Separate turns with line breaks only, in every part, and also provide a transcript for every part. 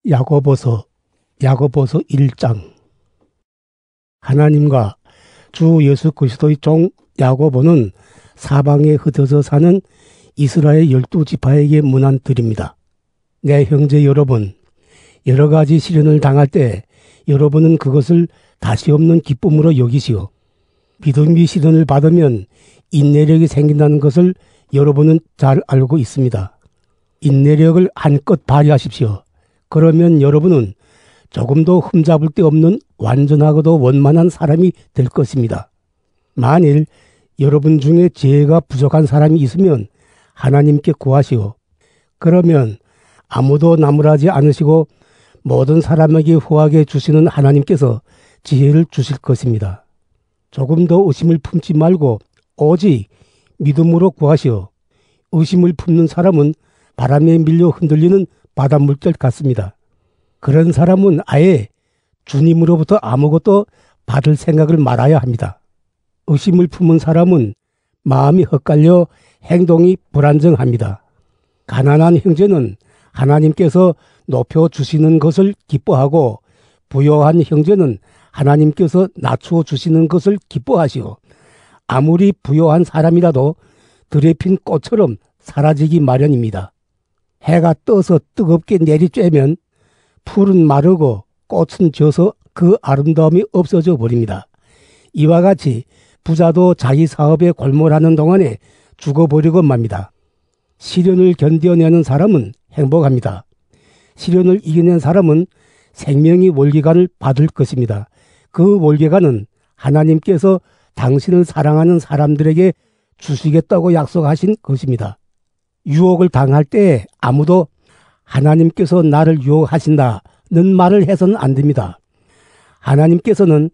야고보서 1장. 하나님과 주 예수 그리스도의 종 야고보는 사방에 흩어져 사는 이스라엘 12지파에게 문안드립니다. 내 형제 여러분, 여러 가지 시련을 당할 때 여러분은 그것을 다시 없는 기쁨으로 여기시오. 믿음이 시련을 받으면 인내력이 생긴다는 것을 여러분은 잘 알고 있습니다. 인내력을 한껏 발휘하십시오. 그러면 여러분은 조금도 흠잡을 데 없는 완전하고도 원만한 사람이 될 것입니다. 만일 여러분 중에 지혜가 부족한 사람이 있으면 하나님께 구하시오. 그러면 아무도 나무라지 않으시고 모든 사람에게 후하게 주시는 하나님께서 지혜를 주실 것입니다. 조금도 의심을 품지 말고 오직 믿음으로 구하시오. 의심을 품는 사람은 바람에 밀려 흔들리는 바닷물결 같습니다. 그런 사람은 아예 주님으로부터 아무것도 받을 생각을 말아야 합니다. 의심을 품은 사람은 마음이 헛갈려 행동이 불안정합니다. 가난한 형제는 하나님께서 높여주시는 것을 기뻐하고 부요한 형제는 하나님께서 낮추어 주시는 것을 기뻐하시오. 아무리 부요한 사람이라도 들에 핀 꽃처럼 사라지기 마련입니다. 해가 떠서 뜨겁게 내리쬐면 풀은 마르고 꽃은 져서 그 아름다움이 없어져 버립니다. 이와 같이 부자도 자기 사업에 골몰하는 동안에 죽어버리고 맙니다. 시련을 견뎌내는 사람은 행복합니다. 시련을 이겨낸 사람은 생명의 월계관을 받을 것입니다. 그 월계관은 하나님께서 당신을 사랑하는 사람들에게 주시겠다고 약속하신 것입니다. 유혹을 당할 때 아무도 하나님께서 나를 유혹하신다는 말을 해서는 안 됩니다. 하나님께서는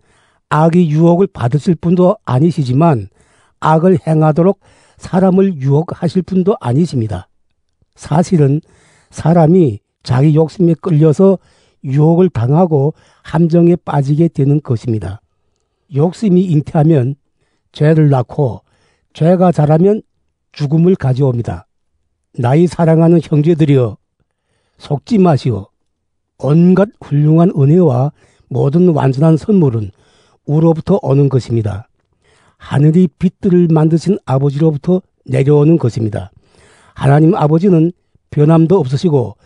악의 유혹을 받으실 분도 아니시지만 악을 행하도록 사람을 유혹하실 분도 아니십니다. 사실은 사람이 자기 욕심에 끌려서 유혹을 당하고 함정에 빠지게 되는 것입니다. 욕심이 잉태하면 죄를 낳고 죄가 자라면 죽음을 가져옵니다. 나의 사랑하는 형제들이여, 속지 마시오. 온갖 훌륭한 은혜와 모든 완전한 선물은 우로부터 오는 것입니다. 하늘이 빛들을 만드신 아버지로부터 내려오는 것입니다. 하나님 아버지는 변함도 없으시고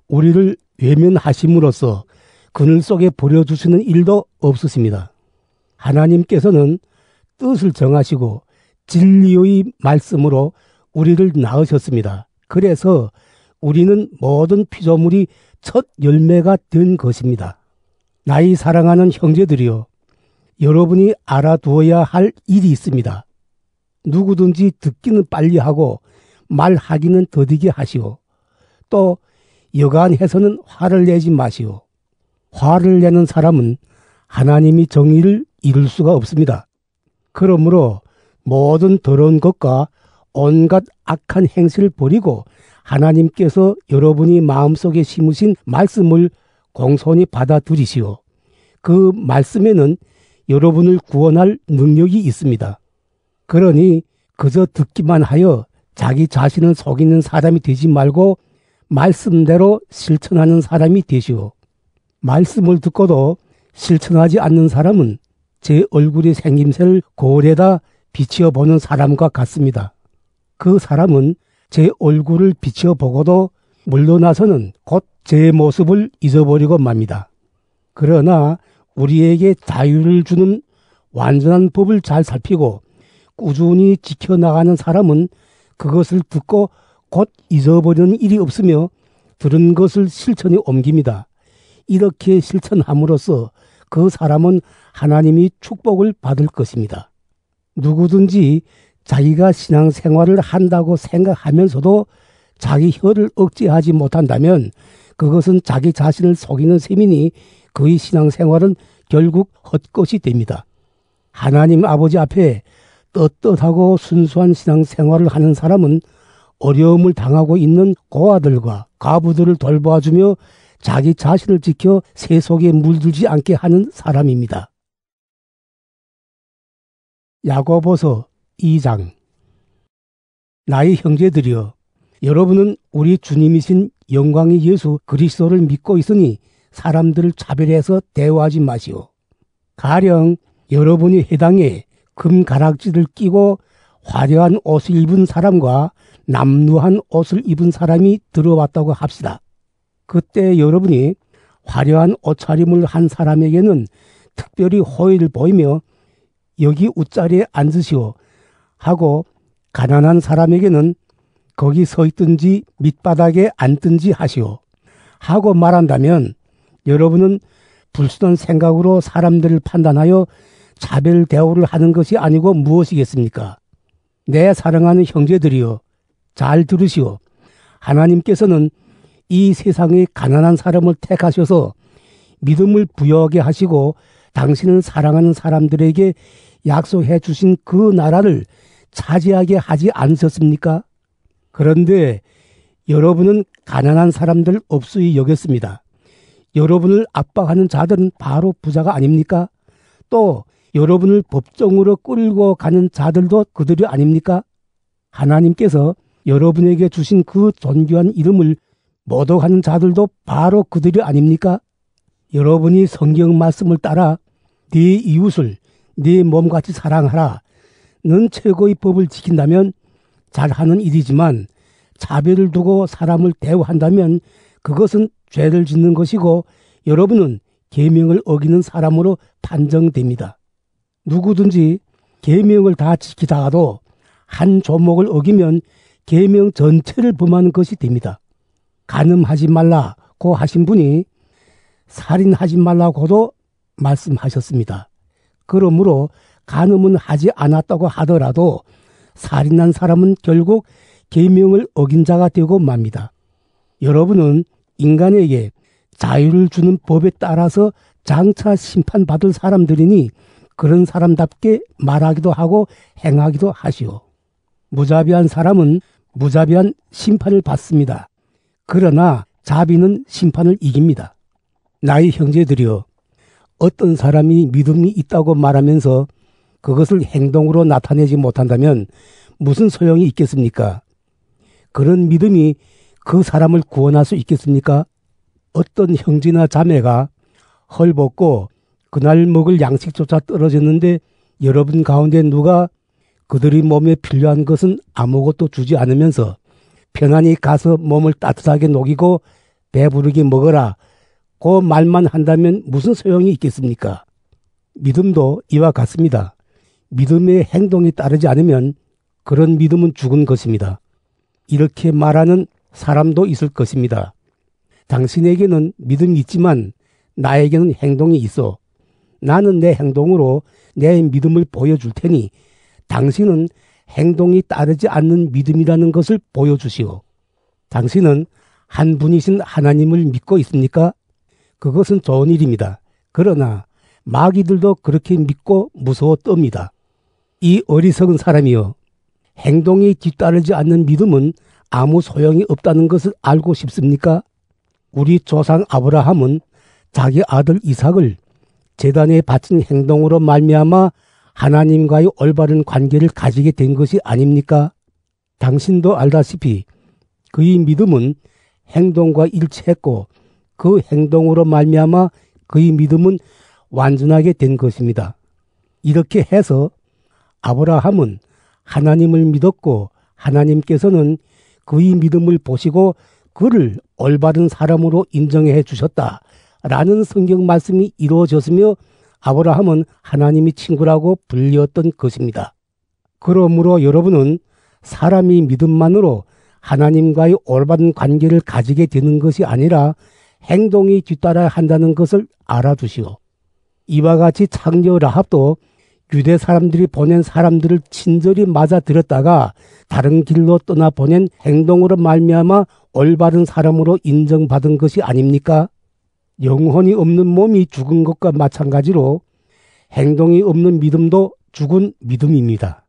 우리를 외면하심으로써 그늘 속에 버려주시는 일도 없으십니다. 하나님께서는 뜻을 정하시고 진리의 말씀으로 우리를 낳으셨습니다. 그래서 우리는 모든 피조물이 첫 열매가 된 것입니다. 나의 사랑하는 형제들이여, 여러분이 알아두어야 할 일이 있습니다. 누구든지 듣기는 빨리 하고 말하기는 더디게 하시오. 또 여간해서는 화를 내지 마시오. 화를 내는 사람은 하나님이 정의를 이룰 수가 없습니다. 그러므로 모든 더러운 것과 온갖 악한 행실을 버리고 하나님께서 여러분이 마음속에 심으신 말씀을 공손히 받아들이시오. 그 말씀에는 여러분을 구원할 능력이 있습니다. 그러니 그저 듣기만 하여 자기 자신을 속이는 사람이 되지 말고 말씀대로 실천하는 사람이 되시오. 말씀을 듣고도 실천하지 않는 사람은 제 얼굴의 생김새를 거울에다 비추어보는 사람과 같습니다. 그 사람은 제 얼굴을 비추어보고도 물러나서는 곧 제 모습을 잊어버리고 맙니다. 그러나 우리에게 자유를 주는 완전한 법을 잘 살피고 꾸준히 지켜나가는 사람은 그것을 듣고 곧 잊어버리는 일이 없으며 들은 것을 실천에 옮깁니다. 이렇게 실천함으로써 그 사람은 하나님이 축복을 받을 것입니다. 누구든지 자기가 신앙생활을 한다고 생각하면서도 자기 혀를 억제하지 못한다면 그것은 자기 자신을 속이는 셈이니 그의 신앙생활은 결국 헛것이 됩니다. 하나님 아버지 앞에 떳떳하고 순수한 신앙생활을 하는 사람은 어려움을 당하고 있는 고아들과 과부들을 돌보아주며 자기 자신을 지켜 세속에 물들지 않게 하는 사람입니다. 야고보서 2장. 나의 형제들이여, 여러분은 우리 주님이신 영광의 예수 그리스도를 믿고 있으니 사람들을 차별해서 대우하지 마시오. 가령 여러분이 회당에 금가락지를 끼고 화려한 옷을 입은 사람과 남루한 옷을 입은 사람이 들어왔다고 합시다. 그때 여러분이 화려한 옷차림을 한 사람에게는 특별히 호의를 보이며 여기 웃자리에 앉으시오 하고, 가난한 사람에게는 거기 서 있든지 밑바닥에 앉든지 하시오 하고 말한다면 여러분은 불순한 생각으로 사람들을 판단하여 차별 대우를 하는 것이 아니고 무엇이겠습니까? 내 사랑하는 형제들이여, 잘 들으시오. 하나님께서는 이 세상의 가난한 사람을 택하셔서 믿음을 부여하게 하시고 당신을 사랑하는 사람들에게 약속해 주신 그 나라를 차지하게 하지 않으셨습니까? 그런데 여러분은 가난한 사람들 없이 여겼습니다. 여러분을 압박하는 자들은 바로 부자가 아닙니까? 또 여러분을 법정으로 끌고 가는 자들도 그들이 아닙니까? 하나님께서 여러분에게 주신 그 존귀한 이름을 모독하는 자들도 바로 그들이 아닙니까? 여러분이 성경 말씀을 따라 네 이웃을 네 몸같이 사랑하라 는 최고의 법을 지킨다면 잘하는 일이지만, 차별을 두고 사람을 대우한다면 그것은 죄를 짓는 것이고 여러분은 계명을 어기는 사람으로 판정됩니다. 누구든지 계명을 다 지키다가도 한 조목을 어기면 계명 전체를 범하는 것이 됩니다. 간음하지 말라고 하신 분이 살인하지 말라고도 말씀하셨습니다. 그러므로 간음은 하지 않았다고 하더라도 살인한 사람은 결국 계명을 어긴 자가 되고 맙니다. 여러분은 인간에게 자유를 주는 법에 따라서 장차 심판받을 사람들이니 그런 사람답게 말하기도 하고 행하기도 하시오. 무자비한 사람은 무자비한 심판을 받습니다. 그러나 자비는 심판을 이깁니다. 나의 형제들이여, 어떤 사람이 믿음이 있다고 말하면서 그것을 행동으로 나타내지 못한다면 무슨 소용이 있겠습니까? 그런 믿음이 그 사람을 구원할 수 있겠습니까? 어떤 형제나 자매가 헐벗고 그날 먹을 양식조차 떨어졌는데 여러분 가운데 누가 그들의 몸에 필요한 것은 아무것도 주지 않으면서 편안히 가서 몸을 따뜻하게 녹이고 배부르게 먹어라 그 말만 한다면 무슨 소용이 있겠습니까? 믿음도 이와 같습니다. 믿음의 행동이 따르지 않으면 그런 믿음은 죽은 것입니다. 이렇게 말하는 사람도 있을 것입니다. 당신에게는 믿음이 있지만 나에게는 행동이 있어. 나는 내 행동으로 내 믿음을 보여줄 테니 당신은 행동이 따르지 않는 믿음이라는 것을 보여주시오. 당신은 한 분이신 하나님을 믿고 있습니까? 그것은 좋은 일입니다. 그러나 마귀들도 그렇게 믿고 무서워 떱니다. 이 어리석은 사람이여, 행동이 뒤따르지 않는 믿음은 아무 소용이 없다는 것을 알고 싶습니까? 우리 조상 아브라함은 자기 아들 이삭을 제단에 바친 행동으로 말미암아 하나님과의 올바른 관계를 가지게 된 것이 아닙니까? 당신도 알다시피 그의 믿음은 행동과 일치했고 그 행동으로 말미암아 그의 믿음은 완전하게 된 것입니다. 이렇게 해서 아브라함은 하나님을 믿었고 하나님께서는 그의 믿음을 보시고 그를 올바른 사람으로 인정해 주셨다라는 성경 말씀이 이루어졌으며 아브라함은 하나님의 친구라고 불렸던 것입니다. 그러므로 여러분은 사람이 믿음만으로 하나님과의 올바른 관계를 가지게 되는 것이 아니라 행동이 뒤따라야 한다는 것을 알아두시오. 이와 같이 창녀 라합도 유대 사람들이 보낸 사람들을 친절히 맞아들였다가 다른 길로 떠나 보낸 행동으로 말미암아 올바른 사람으로 인정받은 것이 아닙니까? 영혼이 없는 몸이 죽은 것과 마찬가지로 행동이 없는 믿음도 죽은 믿음입니다.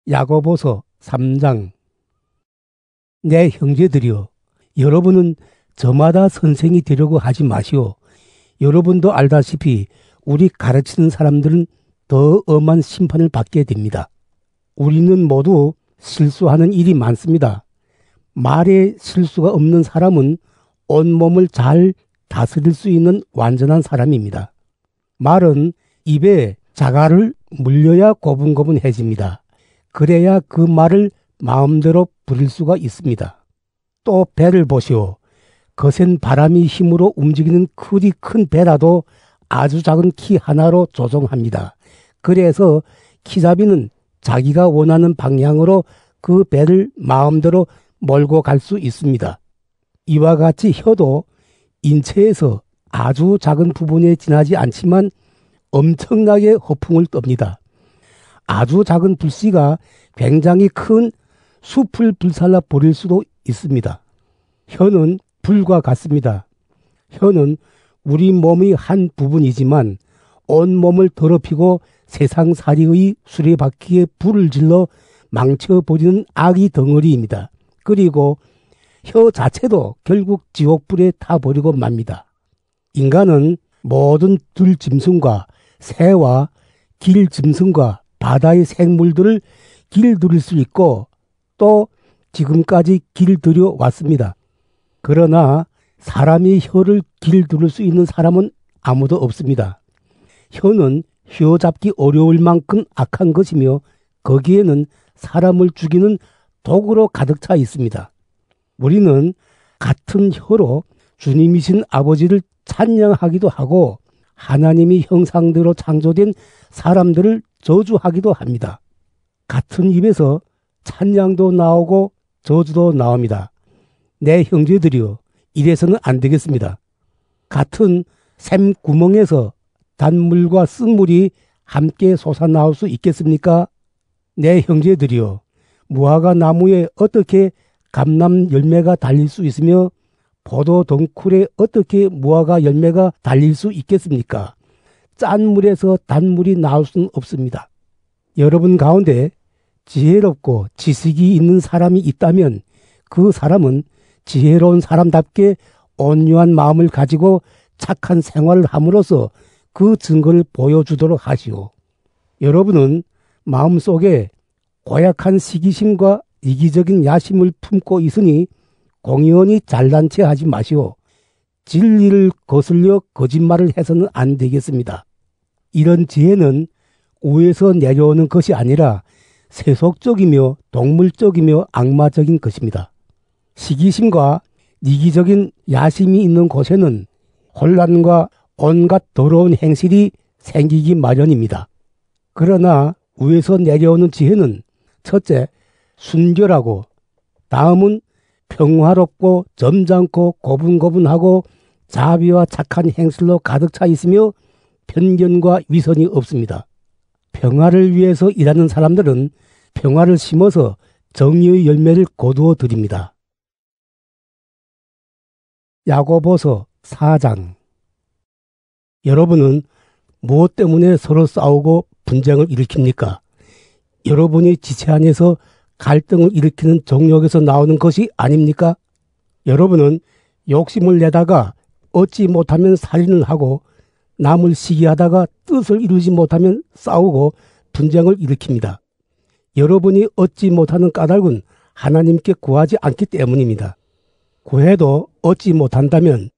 야고보서 3장. 내 형제들이여, 여러분은 저마다 선생이 되려고 하지 마시오. 여러분도 알다시피 우리 가르치는 사람들은 더 엄한 심판을 받게 됩니다. 우리는 모두 실수하는 일이 많습니다. 말에 실수가 없는 사람은 온몸을 잘 다스릴 수 있는 완전한 사람입니다. 말은 입에 자갈을 물려야 고분고분해집니다. 그래야 그 말을 마음대로 부릴 수가 있습니다. 또 배를 보시오. 거센 바람이 힘으로 움직이는 크디 큰 배라도 아주 작은 키 하나로 조종합니다. 그래서 키잡이는 자기가 원하는 방향으로 그 배를 마음대로 몰고 갈 수 있습니다. 이와 같이 혀도 인체에서 아주 작은 부분에 지나지 않지만 엄청나게 허풍을 떱니다. 아주 작은 불씨가 굉장히 큰 숲을 불살라 버릴 수도 있습니다. 혀는 불과 같습니다. 혀는 우리 몸의 한 부분이지만 온 몸을 더럽히고 세상살이의 수레바퀴에 불을 질러 망쳐버리는 악의 덩어리입니다. 그리고 혀 자체도 결국 지옥불에 타버리고 맙니다. 인간은 모든 들짐승과 새와 길짐승과 바다의 생물들을 길들일 수 있고 또 지금까지 길들여 왔습니다. 그러나 사람이 혀를 길들일 수 있는 사람은 아무도 없습니다. 혀는 혀잡기 어려울 만큼 악한 것이며 거기에는 사람을 죽이는 독으로 가득 차 있습니다. 우리는 같은 혀로 주님이신 아버지를 찬양하기도 하고 하나님이 형상대로 창조된 사람들을 저주하기도 합니다. 같은 입에서 찬양도 나오고 저주도 나옵니다. 내 형제들이여, 이래서는 안 되겠습니다. 같은 샘 구멍에서 단물과 쓴물이 함께 솟아나올 수 있겠습니까? 내 형제들이여, 무화과 나무에 어떻게 감람 열매가 달릴 수 있으며 포도 덩쿨에 어떻게 무화과 열매가 달릴 수 있겠습니까? 짠 물에서 단물이 나올 수는 없습니다. 여러분 가운데 지혜롭고 지식이 있는 사람이 있다면 그 사람은 지혜로운 사람답게 온유한 마음을 가지고 착한 생활을 함으로써 그 증거를 보여주도록 하시오. 여러분은 마음속에 고약한 시기심과 이기적인 야심을 품고 있으니 공연히 잘난 체 하지 마시오. 진리를 거슬려 거짓말을 해서는 안 되겠습니다. 이런 지혜는 위에서 내려오는 것이 아니라 세속적이며 동물적이며 악마적인 것입니다. 시기심과 이기적인 야심이 있는 곳에는 혼란과 온갖 더러운 행실이 생기기 마련입니다. 그러나 위에서 내려오는 지혜는 첫째, 순결하고 다음은 평화롭고 점잖고 고분고분하고 자비와 착한 행실로 가득 차 있으며 편견과 위선이 없습니다. 평화를 위해서 일하는 사람들은 평화를 심어서 정의의 열매를 거두어 드립니다. 야고보서 4장. 여러분은 무엇 때문에 서로 싸우고 분쟁을 일으킵니까? 여러분이 지체 안에서 갈등을 일으키는 정욕에서 나오는 것이 아닙니까? 여러분은 욕심을 내다가 얻지 못하면 살인을 하고 남을 시기하다가 뜻을 이루지 못하면 싸우고 분쟁을 일으킵니다. 여러분이 얻지 못하는 까닭은 하나님께 구하지 않기 때문입니다. 구해도 얻지 못한다면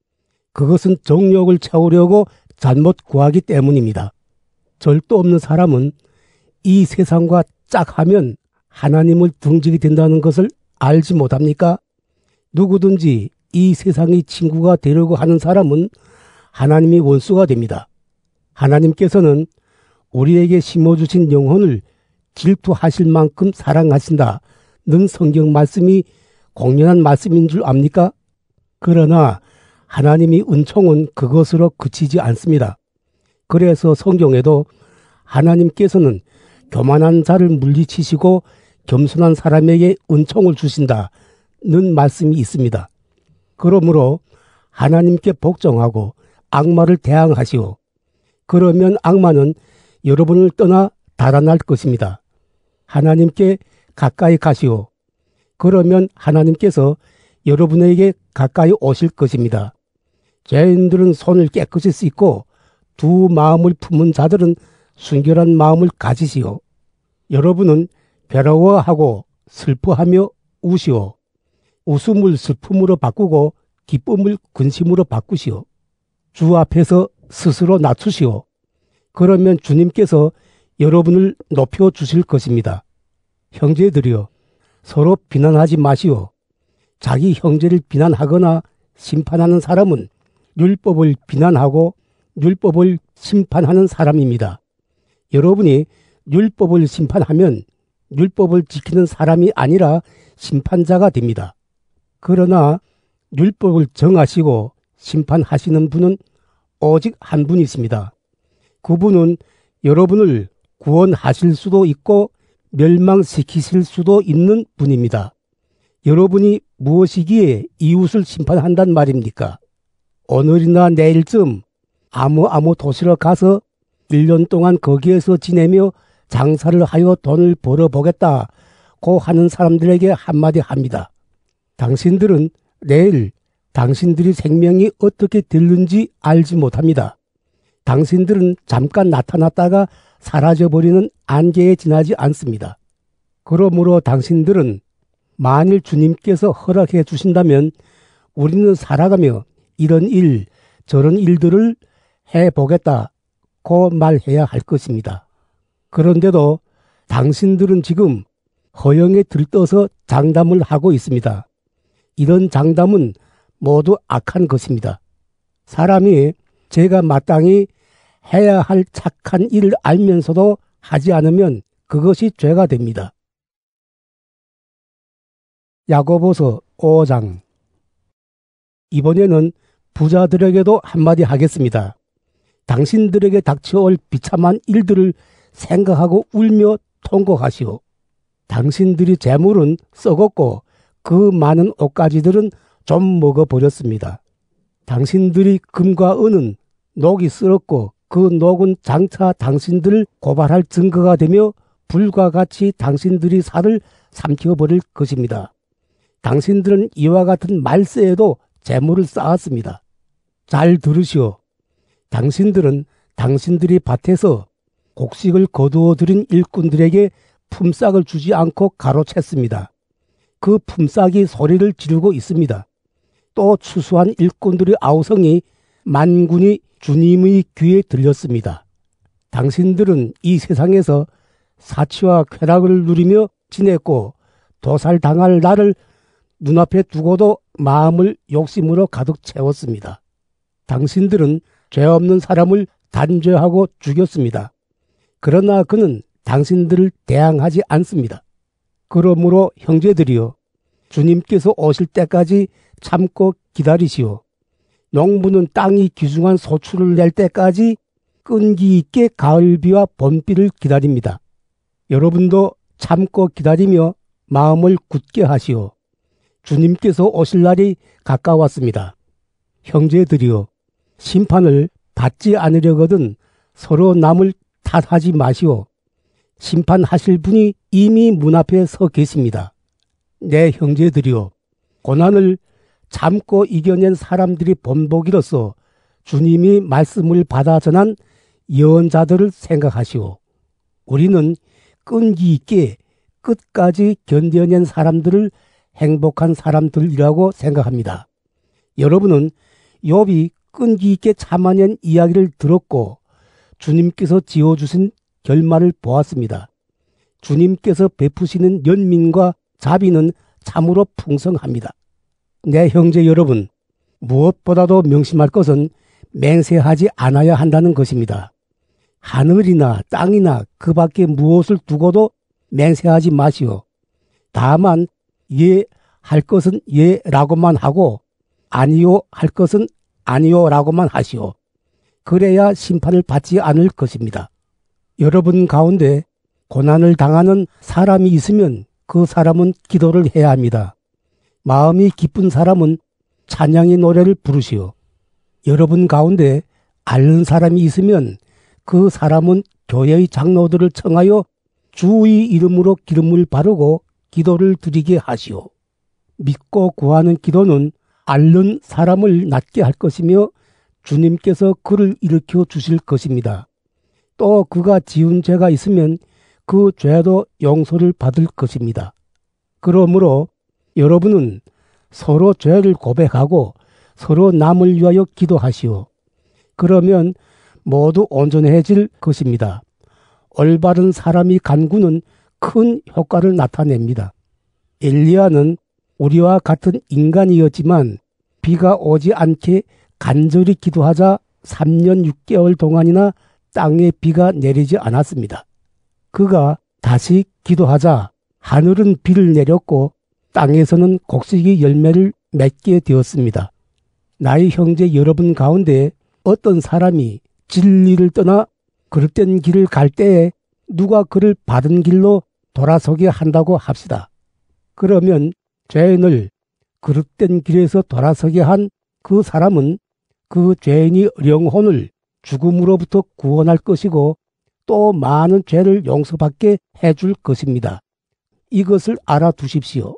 그것은 정욕을 채우려고 잘못 구하기 때문입니다. 절도 없는 사람은 이 세상과 짝하면 하나님을 등지게 된다는 것을 알지 못합니까? 누구든지 이 세상의 친구가 되려고 하는 사람은 하나님의 원수가 됩니다. 하나님께서는 우리에게 심어주신 영혼을 질투하실 만큼 사랑하신다는 성경 말씀이 공연한 말씀인 줄 압니까? 그러나 하나님의 은총은 그것으로 그치지 않습니다. 그래서 성경에도 하나님께서는 교만한 자를 물리치시고 겸손한 사람에게 은총을 주신다는 말씀이 있습니다. 그러므로 하나님께 복종하고 악마를 대항하시오. 그러면 악마는 여러분을 떠나 달아날 것입니다. 하나님께 가까이 가시오. 그러면 하나님께서 여러분에게 가까이 오실 것입니다. 죄인들은 손을 깨끗이 씻고 두 마음을 품은 자들은 순결한 마음을 가지시오. 여러분은 괴로워하고 슬퍼하며 우시오. 웃음을 슬픔으로 바꾸고 기쁨을 근심으로 바꾸시오. 주 앞에서 스스로 낮추시오. 그러면 주님께서 여러분을 높여주실 것입니다. 형제들이여, 서로 비난하지 마시오. 자기 형제를 비난하거나 심판하는 사람은 율법을 비난하고 율법을 심판하는 사람입니다. 여러분이 율법을 심판하면 율법을 지키는 사람이 아니라 심판자가 됩니다. 그러나 율법을 정하시고 심판하시는 분은 오직 한 분이십니다. 그분은 여러분을 구원하실 수도 있고 멸망시키실 수도 있는 분입니다. 여러분이 무엇이기에 이웃을 심판한단 말입니까? 오늘이나 내일쯤 아무 도시로 가서 1년 동안 거기에서 지내며 장사를 하여 돈을 벌어보겠다고 하는 사람들에게 한마디 합니다. 당신들은 내일 당신들이 생명이 어떻게 될는지 알지 못합니다. 당신들은 잠깐 나타났다가 사라져버리는 안개에 지나지 않습니다. 그러므로 당신들은 만일 주님께서 허락해 주신다면 우리는 살아가며 이런 일, 저런 일들을 해보겠다고 말해야 할 것입니다. 그런데도 당신들은 지금 허영에 들떠서 장담을 하고 있습니다. 이런 장담은 모두 악한 것입니다. 사람이 제가 마땅히 해야 할 착한 일을 알면서도 하지 않으면 그것이 죄가 됩니다. 야고보서 5장. 이번에는 부자들에게도 한마디 하겠습니다. 당신들에게 닥쳐올 비참한 일들을 생각하고 울며 통곡하시오. 당신들이 재물은 썩었고 그 많은 옷가지들은 좀 먹어버렸습니다. 당신들이 금과 은은 녹이 쓸었고 그 녹은 장차 당신들을 고발할 증거가 되며 불과 같이 당신들이 살을 삼켜버릴 것입니다. 당신들은 이와 같은 말세에도 재물을 쌓았습니다. 잘 들으시오. 당신들은 당신들이 밭에서 곡식을 거두어 들인 일꾼들에게 품삯을 주지 않고 가로챘습니다. 그 품삯이 소리를 지르고 있습니다. 또 추수한 일꾼들의 아우성이 만군이 주님의 귀에 들렸습니다. 당신들은 이 세상에서 사치와 쾌락을 누리며 지냈고 도살당할 날을 눈앞에 두고도 마음을 욕심으로 가득 채웠습니다. 당신들은 죄 없는 사람을 단죄하고 죽였습니다. 그러나 그는 당신들을 대항하지 않습니다. 그러므로 형제들이여, 주님께서 오실 때까지 참고 기다리시오. 농부는 땅이 귀중한 소출을 낼 때까지 끈기 있게 가을비와 봄비를 기다립니다. 여러분도 참고 기다리며 마음을 굳게 하시오. 주님께서 오실 날이 가까웠습니다. 형제들이여, 심판을 받지 않으려거든 서로 남을 탓하지 마시오. 심판하실 분이 이미 문 앞에 서 계십니다. 내 형제들이여, 고난을 참고 이겨낸 사람들이 본보기로서 주님이 말씀을 받아 전한 예언자들을 생각하시오. 우리는 끈기 있게 끝까지 견뎌낸 사람들을 행복한 사람들이라고 생각합니다. 여러분은 욥이 끈기 있게 참아낸 이야기를 들었고 주님께서 지어주신 결말을 보았습니다. 주님께서 베푸시는 연민과 자비는 참으로 풍성합니다. 내 형제 여러분, 무엇보다도 명심할 것은 맹세하지 않아야 한다는 것입니다. 하늘이나 땅이나 그 밖에 무엇을 두고도 맹세하지 마시오. 다만 예 할 것은 예라고만 하고 아니요 할 것은 아니요라고만 하시오. 그래야 심판을 받지 않을 것입니다. 여러분 가운데 고난을 당하는 사람이 있으면 그 사람은 기도를 해야 합니다. 마음이 기쁜 사람은 찬양의 노래를 부르시오. 여러분 가운데 앓는 사람이 있으면 그 사람은 교회의 장로들을 청하여 주의 이름으로 기름을 바르고 기도를 드리게 하시오. 믿고 구하는 기도는 앓는 사람을 낫게 할 것이며 주님께서 그를 일으켜 주실 것입니다. 또 그가 지은 죄가 있으면 그 죄도 용서를 받을 것입니다. 그러므로 여러분은 서로 죄를 고백하고 서로 남을 위하여 기도하시오. 그러면 모두 온전해질 것입니다. 올바른 사람이 간구는 큰 효과를 나타냅니다. 엘리야는 우리와 같은 인간이었지만 비가 오지 않게 간절히 기도하자 3년 6개월 동안이나 땅에 비가 내리지 않았습니다. 그가 다시 기도하자 하늘은 비를 내렸고 땅에서는 곡식이 열매를 맺게 되었습니다. 나의 형제 여러분 가운데 어떤 사람이 진리를 떠나 그릇된 길을 갈 때에 누가 그를 바른 길로 돌아서게 한다고 합시다. 그러면 죄인을 그릇된 길에서 돌아서게 한 그 사람은 그 죄인이 영혼을 죽음으로부터 구원할 것이고 또 많은 죄를 용서받게 해줄 것입니다. 이것을 알아두십시오.